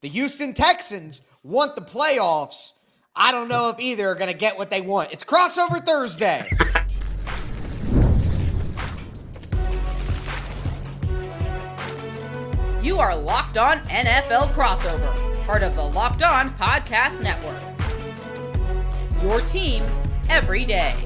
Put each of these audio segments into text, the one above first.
The Houston Texans want the playoffs. I don't know if either are going to get what they want. It's Crossover Thursday. You are Locked On NFL Crossover, part of the Locked On Podcast Network. Your team every day.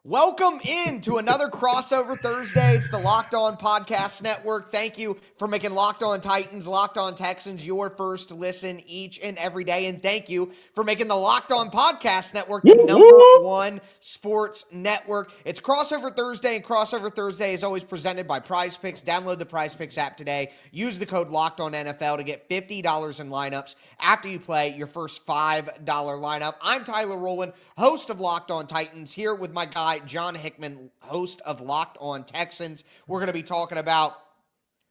Welcome into another Crossover Thursday. It's the Locked On Podcast Network. Thank you for making Locked On Titans, Locked On Texans your first listen each and every day. And thank you for making the Locked On Podcast Network the number one sports network. It's Crossover Thursday, and Crossover Thursday is always presented by Prize Picks. Download the Prize Picks app today. Use the code Locked On NFL to get $50 in lineups after you play your first $5 lineup. I'm Tyler Rowland, host of Locked On Titans, here with my guy John Hickman, host of Locked On Texans. We're going to be talking about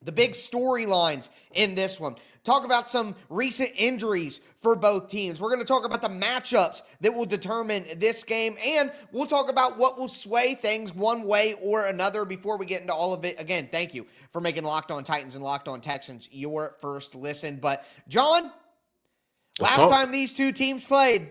the big storylines in this one. Talk about some recent injuries for both teams. We're going to talk about the matchups that will determine this game, and we'll talk about what will sway things one way or another before we get into all of it. Again, thank you for making Locked On Titans and Locked On Texans your first listen. But, John, last time these two teams played,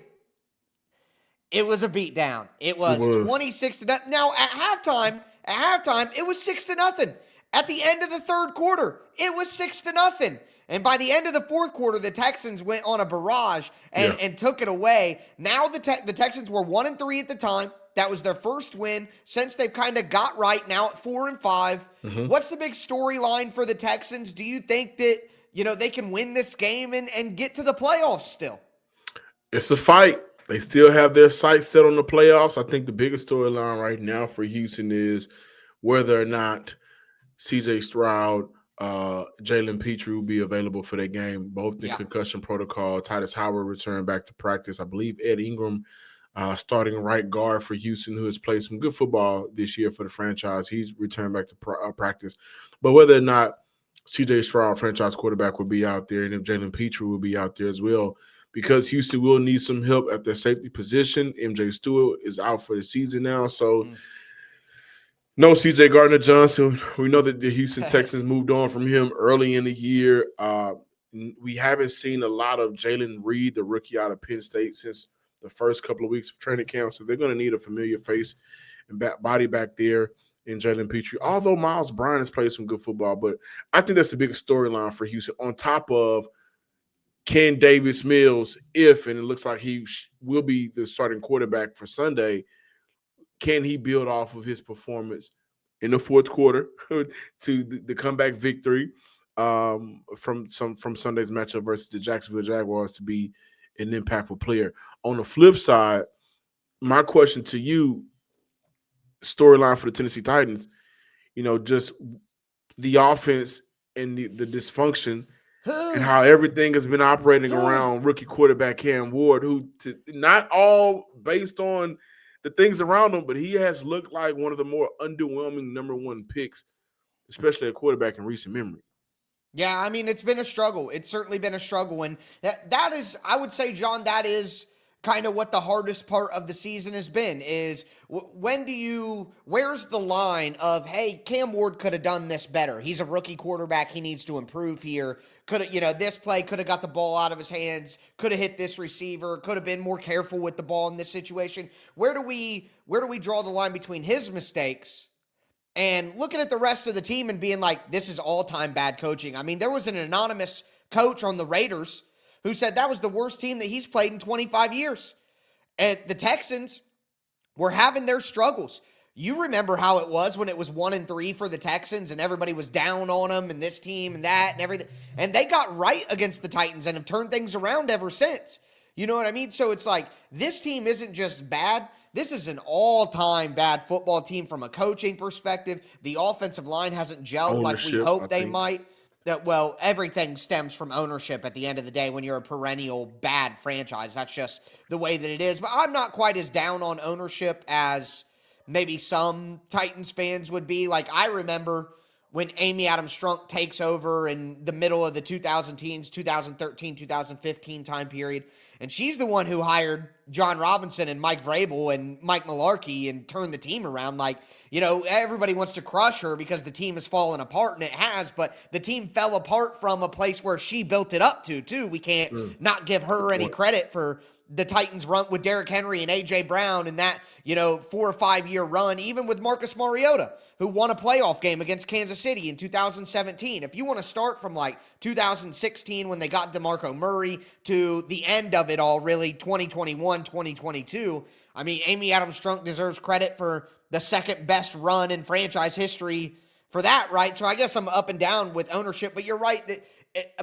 it was a beatdown. It was 26-0. Now, at halftime, it was 6-0. At the end of the third quarter, it was 6-0. And by the end of the fourth quarter, the Texans went on a barrage and took it away. Now the Texans were 1-3 at the time. That was their first win since they've kind of got right now at 4-5. Mm-hmm. What's the big storyline for the Texans? Do you think that, they can win this game and get to the playoffs still? It's a fight. They still have their sights set on the playoffs. I think the biggest storyline right now for Houston is whether or not C.J. Stroud, Jalen Petrie will be available for that game, both in concussion protocol. Titus Howard returned back to practice. I believe Ed Ingram, starting right guard for Houston, who has played some good football this year for the franchise. He's returned back to practice. But whether or not C.J. Stroud, franchise quarterback, will be out there, and if Jalen Petrie will be out there as well, because Houston will need some help at their safety position. MJ Stewart is out for the season now. So no C.J. Gardner-Johnson. We know that the Houston Texans moved on from him early in the year. We haven't seen a lot of Jalen Reed, the rookie out of Penn State, since the first couple of weeks of training camp. So they're going to need a familiar face and body back there in Jalen Petrie. Although Miles Bryant has played some good football. But I think that's the biggest storyline for Houston, on top of can Davis Mills, and it looks like he will be the starting quarterback for Sunday, can he build off of his performance in the fourth quarter to the comeback victory from Sunday's matchup versus the Jacksonville Jaguars to be an impactful player? On the flip side, my question to you, storyline for the Tennessee Titans, just the offense and the dysfunction and how everything has been operating around rookie quarterback Cam Ward, not all based on the things around him, but he has looked like one of the more underwhelming number one picks, especially a quarterback in recent memory. Yeah, I mean, it's been a struggle. It's certainly been a struggle. And that is, I would say, John, that is kind of what the hardest part of the season has been, is where's the line of, hey, Cam Ward could have done this better. He's a rookie quarterback. He needs to improve here. This play could have got the ball out of his hands, could have hit this receiver, could have been more careful with the ball in this situation. Where do we draw the line between his mistakes and looking at the rest of the team and being like, this is all-time bad coaching? I mean, there was an anonymous coach on the Raiders who said that was the worst team that he's played in 25 years. And the Texans were having their struggles. You remember how it was when it was 1-3 for the Texans and everybody was down on them and this team and that and everything. And they got right against the Titans and have turned things around ever since. You know what I mean? So it's like, this team isn't just bad. This is an all-time bad football team from a coaching perspective. The offensive line hasn't gelled like we hoped they might. Well, everything stems from ownership at the end of the day when you're a perennial bad franchise. That's just the way that it is. But I'm not quite as down on ownership as maybe some Titans fans would be. Like, I remember when Amy Adams Strunk takes over in the middle of the 2010s, 2013, 2015 time period. And she's the one who hired John Robinson and Mike Vrabel and Mike Mularkey and turned the team around. Like, everybody wants to crush her because the team has fallen apart, and it has, but the team fell apart from a place where she built it up to, too. We can't not give her any credit for the Titans run with Derrick Henry and A.J. Brown and that, 4 or 5 year run, even with Marcus Mariota, who won a playoff game against Kansas City in 2017. If you want to start from like 2016 when they got DeMarco Murray to the end of it all, really 2021, 2022, I mean, Amy Adams Strunk deserves credit for the second best run in franchise history for that, right? So I guess I'm up and down with ownership, but you're right that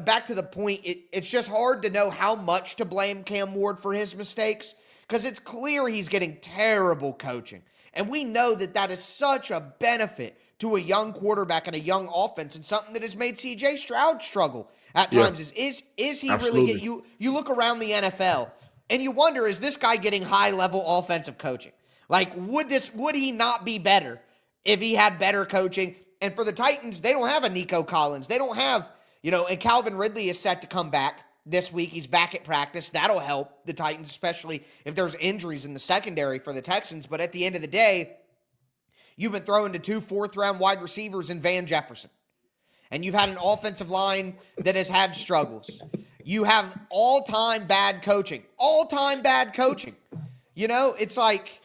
back to the point, it's just hard to know how much to blame Cam Ward for his mistakes because it's clear he's getting terrible coaching. And we know that is such a benefit to a young quarterback and a young offense, and something that has made C.J. Stroud struggle at times. Is he absolutely. really you look around the NFL and you wonder, is this guy getting high-level offensive coaching? Like, would he not be better if he had better coaching? And for the Titans, they don't have a Nico Collins. They don't have, and Calvin Ridley is set to come back this week. He's back at practice. That'll help the Titans, especially if there's injuries in the secondary for the Texans. But at the end of the day, you've been throwing to 2 fourth-round wide receivers in Van Jefferson. And you've had an offensive line that has had struggles. You have all-time bad coaching. All-time bad coaching. It's like...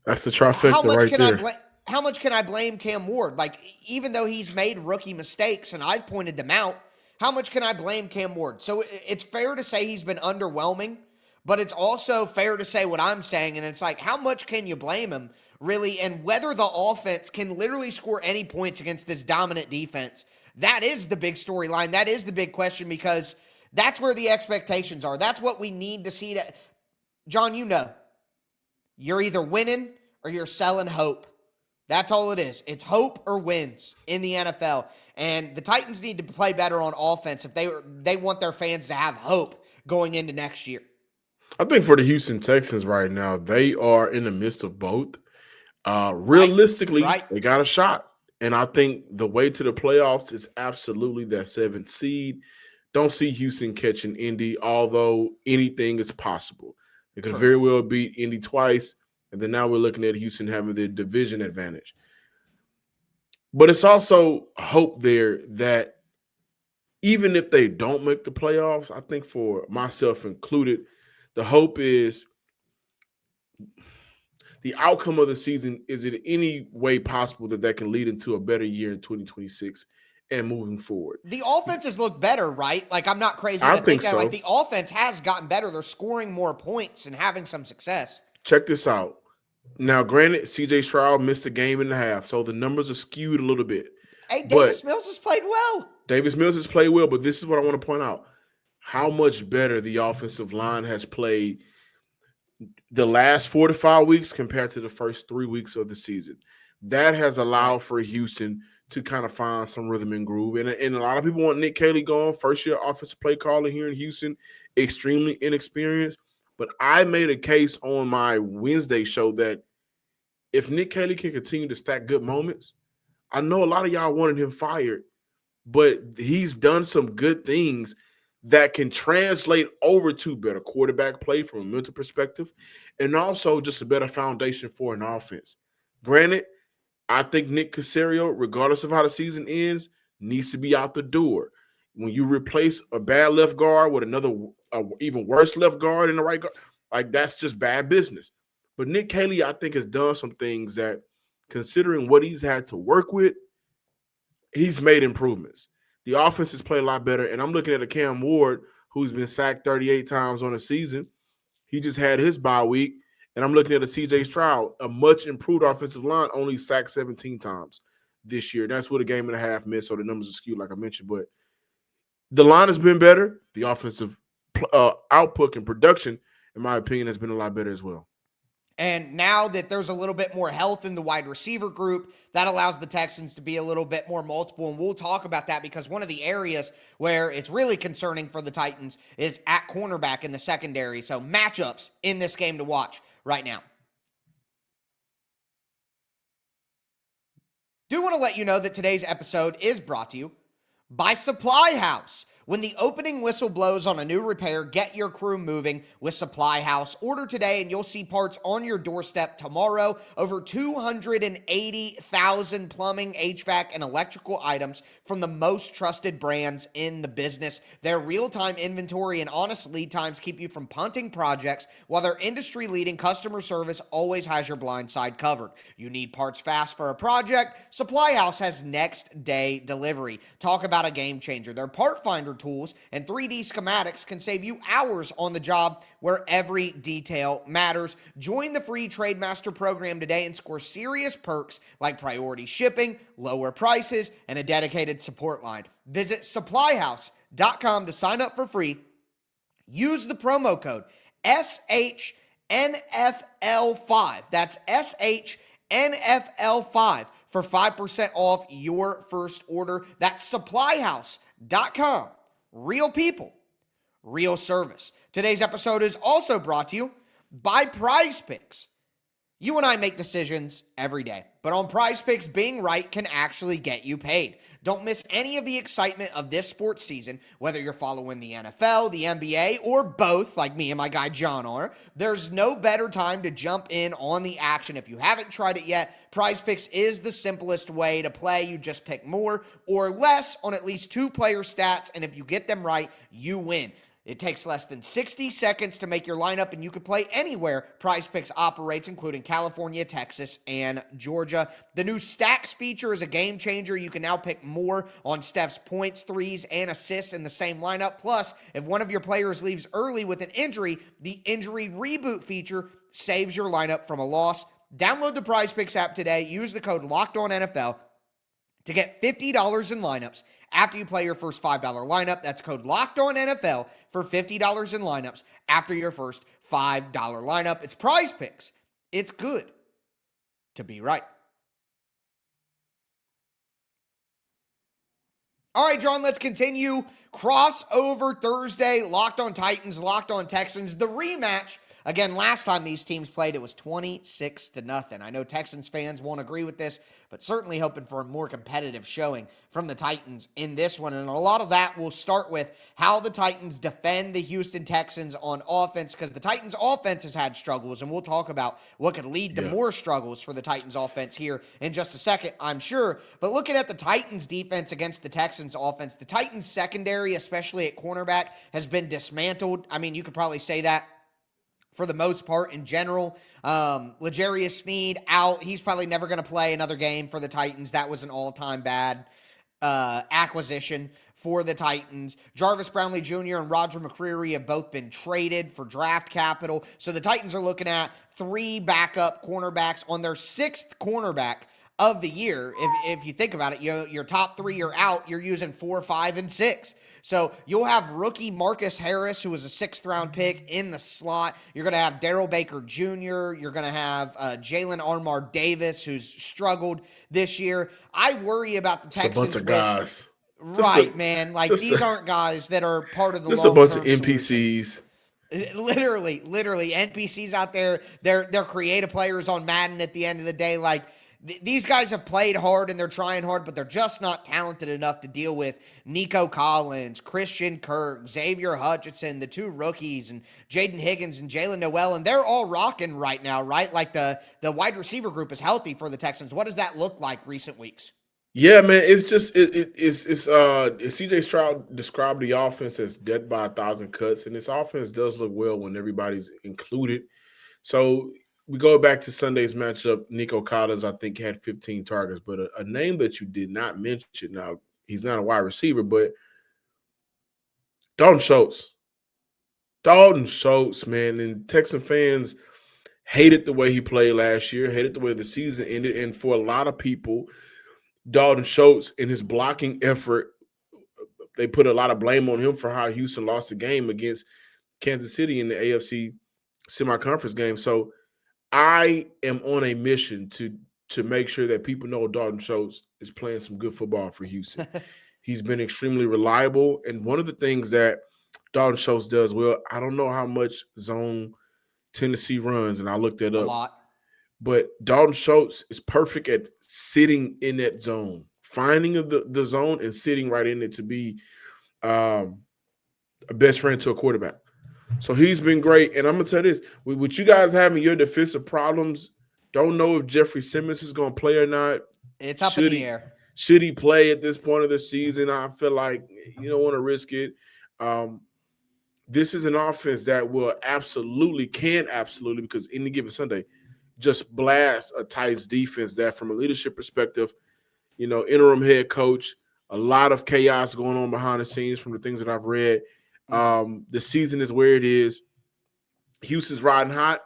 That's the trifecta right there. How much can I blame Cam Ward? Like, even though he's made rookie mistakes, and I've pointed them out, how much can I blame Cam Ward? So it's fair to say he's been underwhelming, but it's also fair to say what I'm saying, and it's like, how much can you blame him, really? And whether the offense can literally score any points against this dominant defense, that is the big storyline. That is the big question, because that's where the expectations are. That's what we need to see. John, you're either winning or you're selling hope. That's all it is. It's hope or wins in the NFL. And the Titans need to play better on offense if they want their fans to have hope going into next year. I think for the Houston Texans right now, they are in the midst of both. Realistically, They got a shot. And I think the way to the playoffs is absolutely that 7th seed. Don't see Houston catching Indy, although anything is possible. They could very well beat Indy twice. And then now we're looking at Houston having the division advantage. But it's also hope there that even if they don't make the playoffs, I think for myself included, the hope is the outcome of the season, is it any way possible that can lead into a better year in 2026 and moving forward? The offenses look better, right? Like, I'm not crazy to think that. So. Like, the offense has gotten better. They're scoring more points and having some success. Check this out. Now, granted, C.J. Stroud missed a game and a half, so the numbers are skewed a little bit. Hey, Davis Mills has played well. Davis Mills has played well, but this is what I want to point out. How much better the offensive line has played the last 4 to 5 weeks compared to the first 3 weeks of the season. That has allowed for Houston to kind of find some rhythm and groove. And a lot of people want Nick Caley gone, first-year offensive play caller here in Houston, extremely inexperienced. But I made a case on my Wednesday show that if Nick Caley can continue to stack good moments, I know a lot of y'all wanted him fired, but he's done some good things that can translate over to better quarterback play from a mental perspective and also just a better foundation for an offense. Granted, I think Nick Caserio, regardless of how the season ends, needs to be out the door. When you replace a bad left guard with another even worse left guard in the right guard, like, that's just bad business. But Nick Caley, I think, has done some things that, considering what he's had to work with, he's made improvements. The offense has played a lot better, and I'm looking at a Cam Ward who's been sacked 38 times on a season. He just had his bye week, and I'm looking at a C.J. Stroud, a much improved offensive line, only sacked 17 times this year. That's with a game and a half missed, so the numbers are skewed, like I mentioned. But the line has been better. The offensive output and production, in my opinion, has been a lot better as well. And now that there's a little bit more health in the wide receiver group, that allows the Texans to be a little bit more multiple. And we'll talk about that because one of the areas where it's really concerning for the Titans is at cornerback in the secondary. So matchups in this game to watch right now. Do want to let you know that today's episode is brought to you by Supply House. When the opening whistle blows on a new repair, get your crew moving with Supply House. Order today and you'll see parts on your doorstep tomorrow. Over 280,000 plumbing, HVAC, and electrical items from the most trusted brands in the business. Their real-time inventory and honest lead times keep you from punting projects, while their industry-leading customer service always has your blind side covered. You need parts fast for a project? Supply House has next-day delivery. Talk about a game changer. Their part finder tools and 3D schematics can save you hours on the job where every detail matters. Join the free Trademaster program today and score serious perks like priority shipping, lower prices, and a dedicated support line. Visit supplyhouse.com to sign up for free. Use the promo code SHNFL5. That's SHNFL5 for 5% off your first order. That's supplyhouse.com. Real people, real service. Today's episode is also brought to you by Prize Picks. You and I make decisions every day, but on Prize Picks, being right can actually get you paid. Don't miss any of the excitement of this sports season, whether you're following the NFL, the NBA, or both, like me and my guy John are. There's no better time to jump in on the action. If you haven't tried it yet, Prize Picks is the simplest way to play. You just pick more or less on at least 2 player stats, and if you get them right, you win. It takes less than 60 seconds to make your lineup, and you can play anywhere Prize Picks operates, including California, Texas, and Georgia. The new Stacks feature is a game changer. You can now pick more on Steph's points, threes, and assists in the same lineup. Plus, if one of your players leaves early with an injury, the injury reboot feature saves your lineup from a loss. Download the Prize Picks app today. Use the code LOCKEDONNFL to get $50 in lineups after you play your first $5 lineup. That's code LOCKEDONNFL for $50 in lineups after your first $5 lineup. It's Prize Picks. It's good to be right. All right, John, let's continue. Crossover Thursday, Locked On Titans, Locked On Texans. The rematch. Again, last time these teams played, it was 26-0. I know Texans fans won't agree with this, but certainly hoping for a more competitive showing from the Titans in this one. And a lot of that will start with how the Titans defend the Houston Texans on offense, because the Titans offense has had struggles, and we'll talk about what could lead to more struggles for the Titans offense here in just a second, I'm sure. But looking at the Titans defense against the Texans offense, the Titans secondary, especially at cornerback, has been dismantled. I mean, you could probably say that for the most part in general. L'Jarius Sneed out. He's probably never going to play another game for the Titans. That was an all-time bad acquisition for the Titans. Jarvis Brownlee Jr. and Roger McCreary have both been traded for draft capital. So the Titans are looking at 3 backup cornerbacks on their 6th cornerback of the year. If you think about it, your top 3 are out. You're using 4, 5, and 6. So you'll have rookie Marcus Harris, who was a 6th-round pick, in the slot. You're going to have Darrell Baker Jr. You're going to have Jalen Armour Davis, who's struggled this year. I worry about the Texans. It's a bunch of guys. Right, man. Like, these aren't guys that are part of the long-term solution. Just a bunch of NPCs. Literally NPCs out there. They're creative players on Madden at the end of the day. Like, these guys have played hard and they're trying hard, but they're just not talented enough to deal with Nico Collins, Christian Kirk, Xavier Hutchinson, the 2 rookies, and Jaden Higgins and Jalen Noel, and they're all rocking right now, right? Like the wide receiver group is healthy for the Texans. What does that look like recent weeks? Yeah, man, it's just CJ Stroud described the offense as death by 1,000 cuts, and this offense does look well when everybody's included. So we go back to Sunday's matchup. Nico Collins, I think, had 15 targets, but a name that you did not mention. Now, he's not a wide receiver, but Dalton Schultz. Dalton Schultz, man, and Texan fans hated the way he played last year, hated the way the season ended, and for a lot of people, Dalton Schultz and his blocking effort, they put a lot of blame on him for how Houston lost the game against Kansas City in the AFC semi-conference game. So I am on a mission to make sure that people know Dalton Schultz is playing some good football for Houston. He's been extremely reliable, and one of the things that Dalton Schultz does well, I don't know how much zone Tennessee runs, and I looked that up. A lot. But Dalton Schultz is perfect at sitting in that zone, finding the zone and sitting right in it to be a best friend to a quarterback. So he's been great. And I'm going to tell you this, with you guys having your defensive problems, don't know if Jeffrey Simmons is going to play or not. It's up in the air. Should he play at this point of the season? I feel like you don't want to risk it. This is an offense that can absolutely, because any given Sunday, just blast a Titans defense that from a leadership perspective, interim head coach, a lot of chaos going on behind the scenes from the things that I've read. The season is where it is. Houston's riding hot.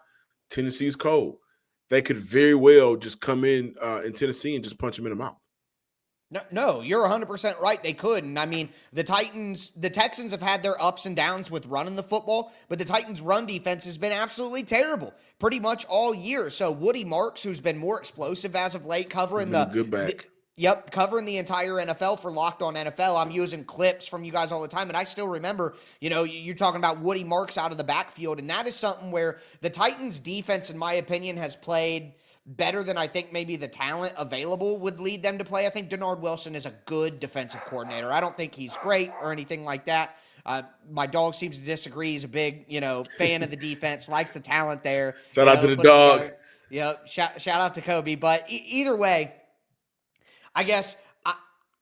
Tennessee's cold. They could very well just come in Tennessee and just punch them in the mouth. No, you're 100% right. They could. And I mean, the Texans have had their ups and downs with running the football, but the Titans' run defense has been absolutely terrible pretty much all year. So Woody Marks, who's been more explosive as of late, covering covering the entire NFL for Locked On NFL. I'm using clips from you guys all the time, and I still remember, you're talking about Woody Marks out of the backfield, and that is something where the Titans' defense, in my opinion, has played better than I think maybe the talent available would lead them to play. I think Denard Wilson is a good defensive coordinator. I don't think he's great or anything like that. My dog seems to disagree. He's a big, fan of the defense, likes the talent there. Shout out to the dog. Yep. Shout out to Kobe. But either way, I guess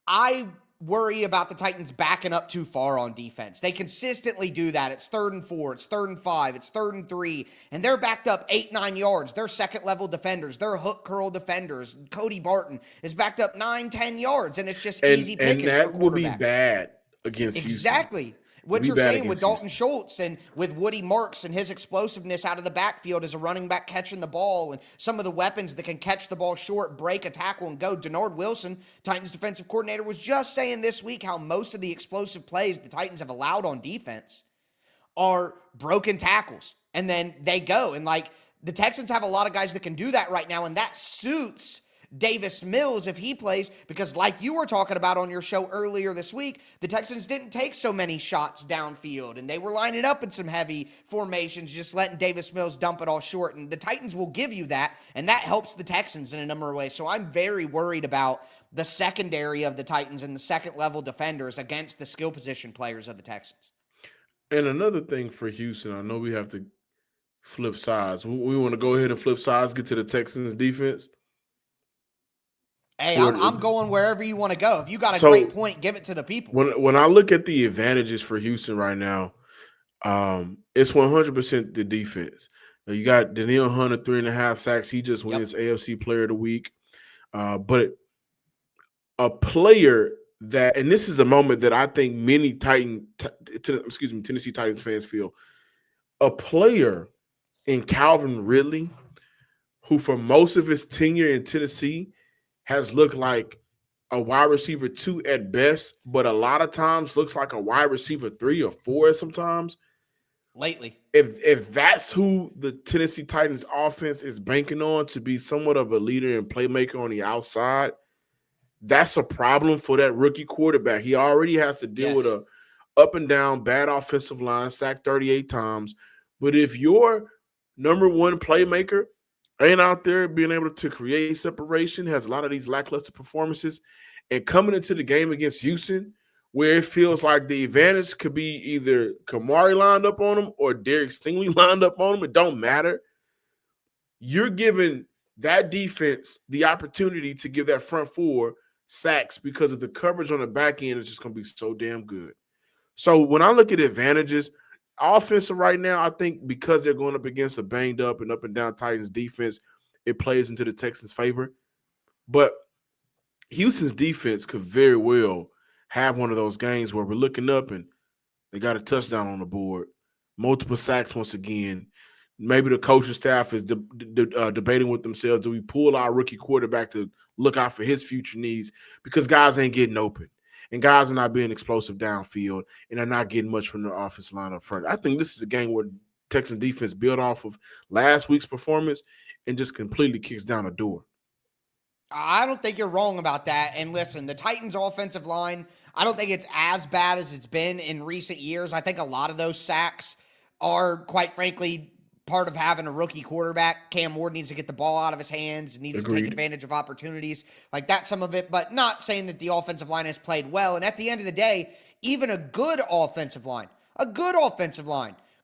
I worry about the Titans backing up too far on defense. They consistently do that. It's 3rd and 4, it's 3rd and 5, it's 3rd and 3, and they're backed up 8-9 yards. They're second-level defenders. They're hook curl defenders. Cody Barton is backed up 9-10 yards, and it's just easy pickings for quarterbacks. And that will be bad against Houston. Exactly. What you're saying with Dalton Schultz and with Woody Marks and his explosiveness out of the backfield as a running back catching the ball and some of the weapons that can catch the ball short, break a tackle, and go. Denard Wilson, Titans defensive coordinator, was just saying this week how most of the explosive plays the Titans have allowed on defense are broken tackles. And then they go. And, the Texans have a lot of guys that can do that right now, and that suits Davis Mills if he plays, because like you were talking about on your show earlier this week, the Texans didn't take so many shots downfield, and they were lining up in some heavy formations, just letting Davis Mills dump it all short, and the Titans will give you that, and that helps the Texans in a number of ways. So I'm very worried about the secondary of the Titans and the second-level defenders against the skill position players of the Texans. And another thing for Houston, I know we have to flip sides. We want to go ahead and flip sides, get to the Texans defense. Hey, I'm going wherever you want to go. If you got a great point, give it to the people. When I look at the advantages for Houston right now, it's 100% the defense. You got Danielle Hunter, 3.5 sacks. He just wins AFC Player of the Week. But a player that, and this is a moment that I think many Tennessee Titans fans feel, a player in Calvin Ridley, who for most of his tenure in Tennessee has looked like a wide receiver 2 at best, but a lot of times looks like a wide receiver 3 or 4 sometimes. Lately. If that's who the Tennessee Titans offense is banking on to be somewhat of a leader and playmaker on the outside, that's a problem for that rookie quarterback. He already has to deal with a up and down bad offensive line, sacked 38 times. But if your number one playmaker ain't out there being able to create separation, has a lot of these lackluster performances, and coming into the game against Houston, where it feels like the advantage could be either Kamari lined up on him or Derek Stingley lined up on him, it don't matter. You're giving that defense the opportunity to give that front four sacks because of the coverage on the back end is just going to be so damn good. So when I look at advantages, offensive right now, I think because they're going up against a banged up and down Titans defense, it plays into the Texans' favor. But Houston's defense could very well have one of those games where we're looking up and they got a touchdown on the board, multiple sacks once again. Maybe the coaching staff is debating with themselves, do we pull our rookie quarterback to look out for his future needs because guys ain't getting open. And guys are not being explosive downfield, and they're not getting much from their offensive line up front. I think this is a game where Texans defense built off of last week's performance and just completely kicks down a door. I don't think you're wrong about that. And listen, the Titans' offensive line, I don't think it's as bad as it's been in recent years. I think a lot of those sacks are, quite frankly, part of having a rookie quarterback. Cam Ward needs to get the ball out of his hands, needs to take advantage of opportunities. Like, that's some of it, but not saying that the offensive line has played well. And at the end of the day, even a good offensive line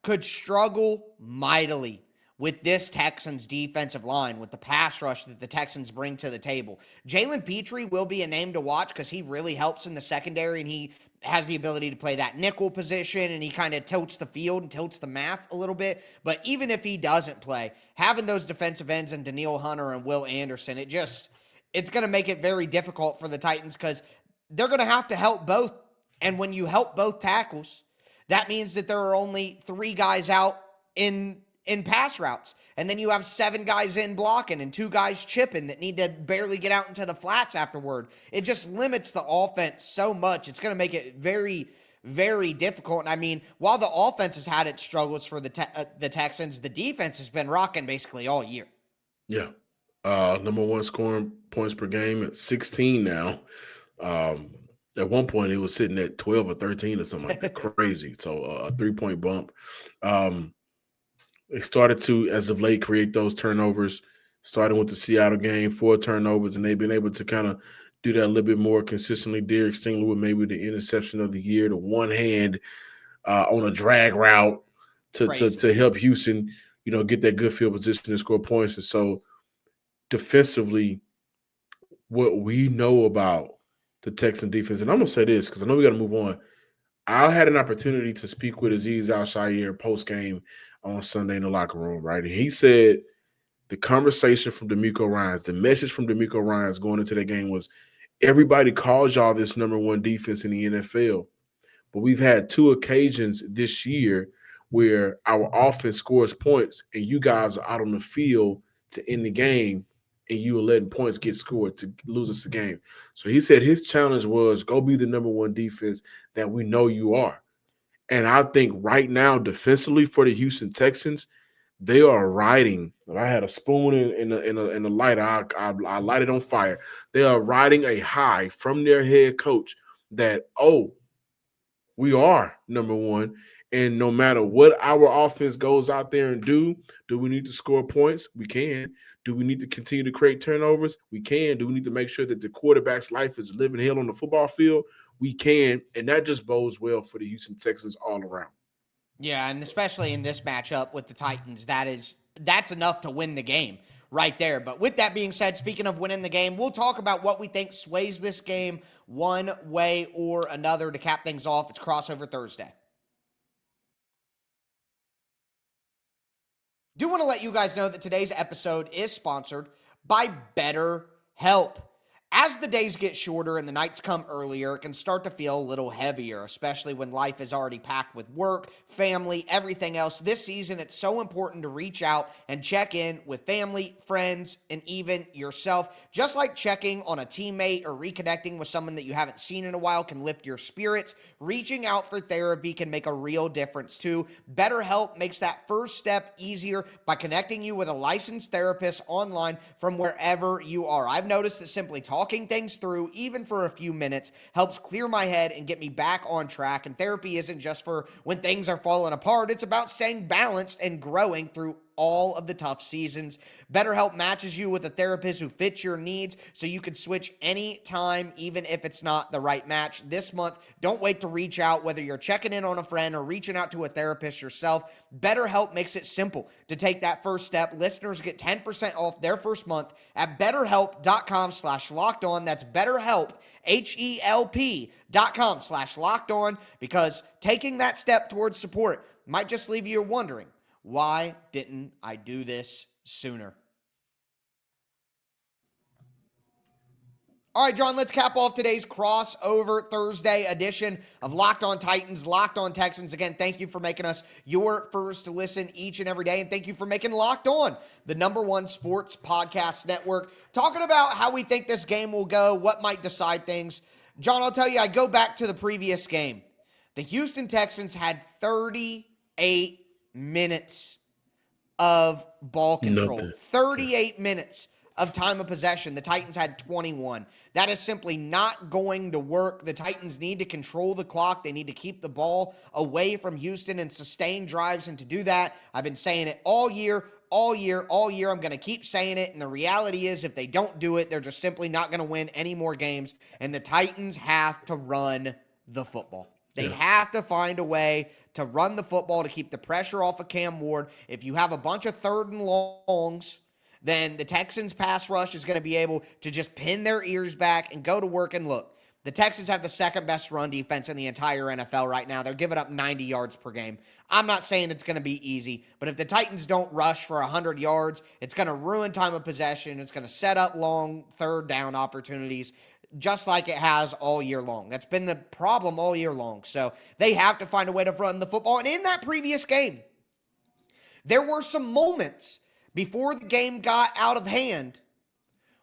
could struggle mightily with this Texans defensive line, with the pass rush that the Texans bring to the table. Jalen Petrie will be a name to watch because he really helps in the secondary, and he has the ability to play that nickel position, and he kind of tilts the field and tilts the math a little bit. But even if he doesn't play, having those defensive ends and Danielle Hunter and Will Anderson, it's going to make it very difficult for the Titans because they're going to have to help both. And when you help both tackles, that means that there are only 3 guys out in pass routes. And then you have 7 guys in blocking and 2 guys chipping that need to barely get out into the flats afterward. It just limits the offense so much. It's going to make it very, very difficult. And I mean, while the offense has had its struggles for the Texans, the defense has been rocking basically all year. Yeah. Number 1 scoring points per game at 16 now. At one point, it was sitting at 12 or 13 or something like that. Crazy. So a 3-point bump. They started to, as of late, create those turnovers, starting with the Seattle game, 4 turnovers, and they've been able to kind of do that a little bit more consistently. Derek Stingley with maybe the interception of the year, the one hand on a drag route to help Houston, get that good field position and score points. And so defensively, what we know about the Texan defense, and I'm going to say this because I know we got to move on. I had an opportunity to speak with Azeez Al-Shaair post-game on Sunday in the locker room, right? And he said the conversation from DeMeco Ryans, the message from DeMeco Ryans going into that game was, everybody calls y'all this number 1 defense in the NFL, but we've had 2 occasions this year where our offense scores points and you guys are out on the field to end the game and you were letting points get scored to lose us the game. So he said his challenge was go be the number 1 defense that we know you are. And I think right now, defensively for the Houston Texans, they are riding. If I had a spoon in a lighter, I light it on fire. They are riding a high from their head coach that, we are number 1. And no matter what our offense goes out there and do we need to score points? We can. Do we need to continue to create turnovers? We can. Do we need to make sure that the quarterback's life is living hell on the football field? We can. And that just bodes well for the Houston Texans all around. Yeah, and especially in this matchup with the Titans, that's enough to win the game right there. But with that being said, speaking of winning the game, we'll talk about what we think sways this game one way or another to cap things off. It's Crossover Thursday. Do want to let you guys know that today's episode is sponsored by Betterhelp. As the days get shorter and the nights come earlier, it can start to feel a little heavier, especially when life is already packed with work, family, everything else. This season, it's so important to reach out and check in with family, friends, and even yourself. Just like checking on a teammate or reconnecting with someone that you haven't seen in a while can lift your spirits, reaching out for therapy can make a real difference too. BetterHelp makes that first step easier by connecting you with a licensed therapist online from wherever you are. I've noticed that simply talking things through, even for a few minutes, helps clear my head and get me back on track. And therapy isn't just for when things are falling apart. It's about staying balanced and growing through all of the tough seasons. BetterHelp matches you with a therapist who fits your needs so you can switch anytime, even if it's not the right match. This month, don't wait to reach out, whether you're checking in on a friend or reaching out to a therapist yourself. BetterHelp makes it simple to take that first step. Listeners get 10% off their first month at betterhelp.com/lockedon. That's BetterHelp, HELP.com/lockedon, because taking that step towards support might just leave you wondering, why didn't I do this sooner? All right, John, let's cap off today's Crossover Thursday edition of Locked On Titans, Locked On Texans. Again, thank you for making us your first to listen each and every day, and thank you for making Locked On the #1 sports podcast network. Talking about how we think this game will go, what might decide things. John, I'll tell you, I go back to the previous game. The Houston Texans had 38 minutes of ball control. 38 minutes of time of possession. The Titans had 21. That is simply not going to work. The Titans need to control the clock. They need to keep the ball away from Houston and sustain drives. And to do that, I've been saying it all year. I'm going to keep saying it. And the reality is, if they don't do it, they're just simply not going to win any more games. And the Titans have to run the football. They have to find a way to run the football to keep the pressure off of Cam Ward. If you have a bunch of third and longs, then the Texans' pass rush is going to be able to just pin their ears back and go to work. And look, the Texans have the second best run defense in the entire NFL right now. They're giving up 90 yards per game. I'm not saying it's going to be easy, but if the Titans don't rush for 100 yards, it's going to ruin time of possession. It's going to set up long third down opportunities, just like it has all year long. That's been the problem all year long. So they have to find a way to run the football. And in that previous game, there were some moments before the game got out of hand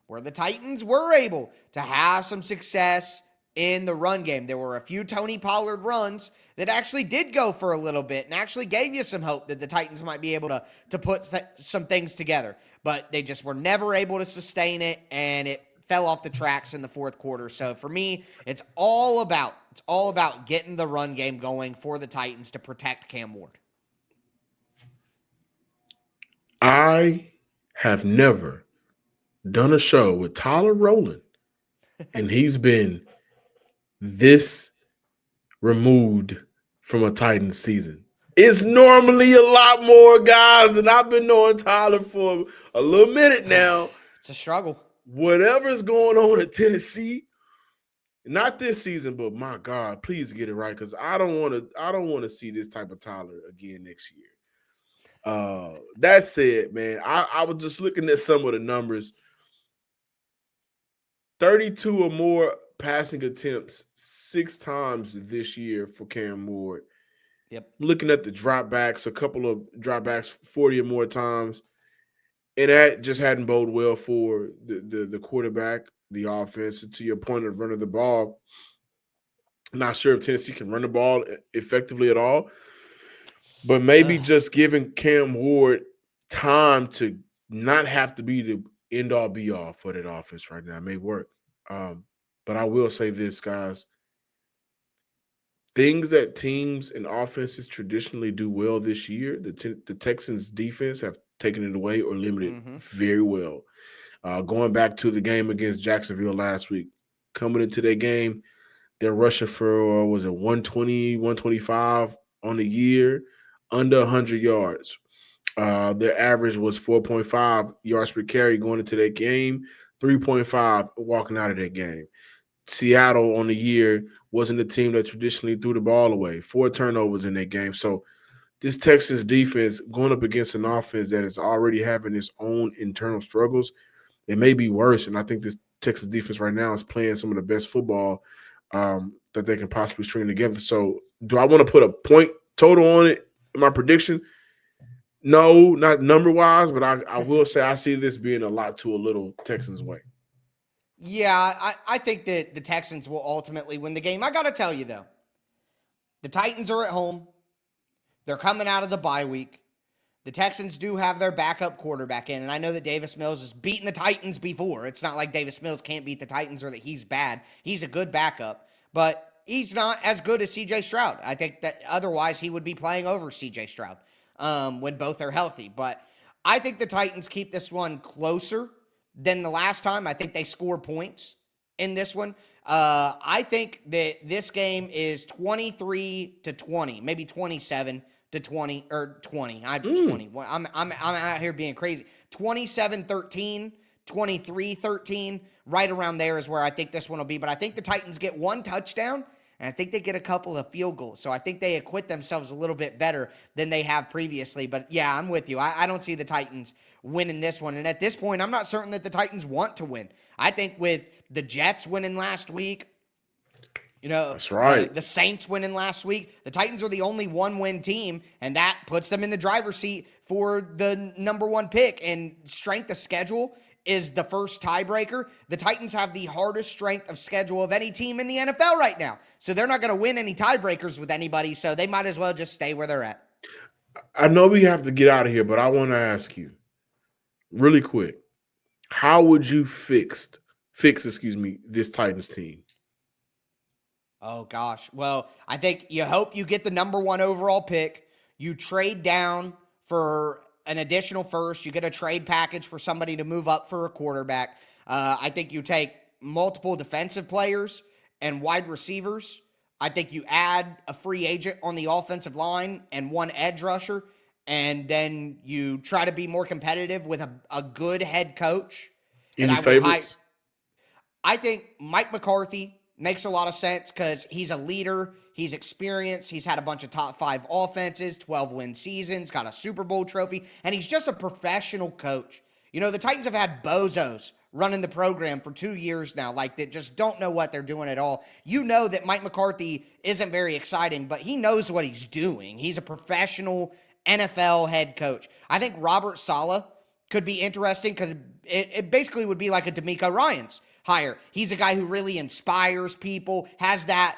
where the Titans were able to have some success in the run game. There were a few Tony Pollard runs that actually did go for a little bit and actually gave you some hope that the Titans might be able to put some things together. But they just were never able to sustain it, and it fell off the tracks in the fourth quarter. So for me, it's all about getting the run game going for the Titans to protect Cam Ward. I have never done a show with Tyler Rowland, and he's been this removed from a Titans season. It's normally a lot more guys, and I've been knowing Tyler for a little minute now. It's a struggle. Whatever's going on at Tennessee, not this season, but my God, please get it right, because I don't want to see this type of Tyler again next year. That said, man, I was just looking at some of the numbers. 32 or more passing attempts 6 times this year for Cam Ward. Yep. Looking at the dropbacks, a couple of dropbacks 40 or more times. And that just hadn't boded well for the quarterback, the offense. And to your point of running the ball, I'm not sure if Tennessee can run the ball effectively at all. But maybe just giving Cam Ward time to not have to be the end-all, be-all for that offense right now may work. But I will say this, guys. Things that teams and offenses traditionally do well this year, the Texans' defense have taken it away or limited very well. Going back to the game against Jacksonville last week, coming into that game, they're rushing for, 120, 125 on the year, under 100 yards. Their average was 4.5 yards per carry going into that game, 3.5 walking out of that game. Seattle on the year wasn't a team that traditionally threw the ball away. 4 turnovers in that game. So this Texas defense going up against an offense that is already having its own internal struggles, it may be worse. And I think this Texas defense right now is playing some of the best football that they can possibly string together. So do I want to put a point total on it in my prediction? No, not number-wise, but I will say I see this being a lot to a little Texans way. Yeah, I think that the Texans will ultimately win the game. I got to tell you, though, the Titans are at home. They're coming out of the bye week. The Texans do have their backup quarterback in, and I know that Davis Mills has beaten the Titans before. It's not like Davis Mills can't beat the Titans or that he's bad. He's a good backup, but he's not as good as C.J. Stroud. I think that otherwise he would be playing over C.J. Stroud when both are healthy. But I think the Titans keep this one closer than the last time. I think they score points in this one. I think that this game is 23-20, maybe 27-20 or 20. I 20. I'm out here being crazy. 27-13, 23-13, right around there is where I think this one will be. But I think the Titans get 1 touchdown, and I think they get a couple of field goals. So I think they acquit themselves a little bit better than they have previously. But, yeah, I'm with you. I don't see the Titans winning this one. And at this point, I'm not certain that the Titans want to win. I think with the Jets winning last week, that's right. The Saints winning last week, the Titans are the only 1-win team, and that puts them in the driver's seat for the number 1 pick. And strength of schedule is the first tiebreaker. The Titans have the hardest strength of schedule of any team in the NFL right now. So they're not going to win any tiebreakers with anybody, so they might as well just stay where they're at. I know we have to get out of here, but I want to ask you really quick. How would you fix this Titans team? Oh, gosh. Well, I think you hope you get the number 1 overall pick. You trade down for an additional first. You get a trade package for somebody to move up for a quarterback. I think you take multiple defensive players and wide receivers. I think you add a free agent on the offensive line and 1 edge rusher. And then you try to be more competitive with a good head coach. Any favorites? I think Mike McCarthy makes a lot of sense because he's a leader. He's experienced. He's had a bunch of top 5 offenses, 12-win seasons, got a Super Bowl trophy, and he's just a professional coach. You know, the Titans have had bozos running the program for 2 years now, like that just don't know what they're doing at all. You know that Mike McCarthy isn't very exciting, but he knows what he's doing. He's a professional NFL head coach. I think Robert Saleh could be interesting because it basically would be like a D'Amico Ryans hire. He's a guy who really inspires people, has that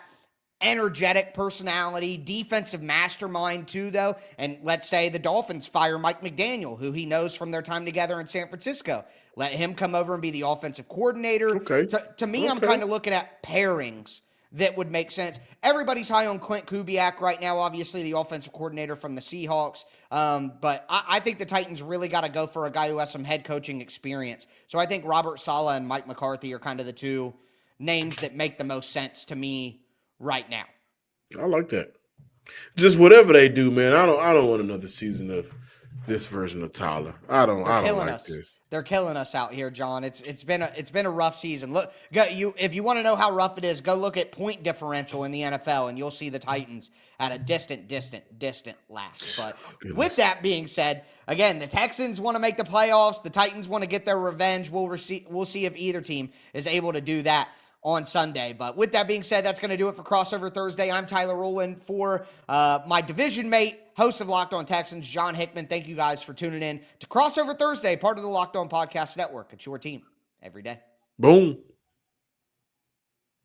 energetic personality, defensive mastermind too, though. And let's say the Dolphins fire Mike McDaniel, who he knows from their time together in San Francisco. Let him come over and be the offensive coordinator. Okay. To me, I'm kind of looking at pairings that would make sense. Everybody's high on Clint Kubiak right now, obviously the offensive coordinator from the Seahawks. But I think the Titans really got to go for a guy who has some head coaching experience. So I think Robert Saleh and Mike McCarthy are kind of the 2 names that make the most sense to me right now. I like that. Just whatever they do, man. I don't want another season of this version of Tyler. I don't like this. They're killing us out here, John. It's been a rough season. Look, if you want to know how rough it is, go look at point differential in the NFL, and you'll see the Titans at a distant last. But with that being said, again, the Texans want to make the playoffs. The Titans want to get their revenge. We'll see if either team is able to do that on Sunday. But with that being said, that's going to do it for Crossover Thursday. I'm Tyler Rowland for my division mate, host of Locked On Texans, John Hickman. Thank you guys for tuning in to Crossover Thursday, part of the Locked On Podcast Network. It's your team every day. Boom.